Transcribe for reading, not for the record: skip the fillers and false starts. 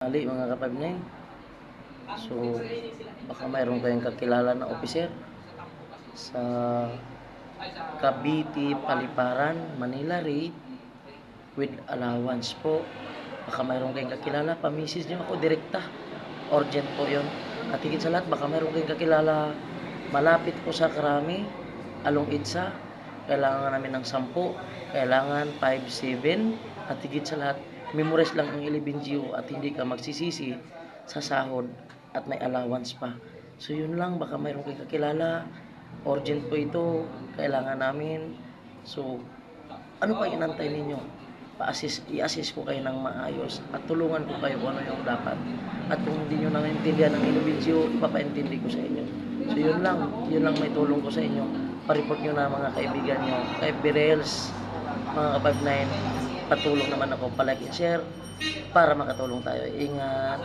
Ali mga kapatid, so baka mayroon kayong kakilala na officer sa Cavite, Paliparan, Manila Raid with allowance po. Baka mayroon kayong kakilala, pamisis nyo ako direkta. Urgent po yun. At higit sa lahat, baka mayroon kayong kakilala malapit po sa Krami, Along Itsa. Kailangan namin ng 10, kailangan 5-7, at higit sa lahat, memorize lang ang 11 GO at hindi ka magsisisi sa sahod at may allowance pa. So yun lang, baka mayroon kayong kakilala, urgent po ito, kailangan namin. So ano pa inantay ninyo? I-assist ko kayo ng maayos at tulungan ko kayo kung ano yung dapat. At kung hindi nyo nmaintindihan ng individual, ipapaintindi ko sa inyo. So yun lang may tulong ko sa inyo. Pa-report nyo na mga kaibigan nyo, kay Birels, mga kapag-9, patulong naman ako, palike and share para makatulong tayo. Ingat!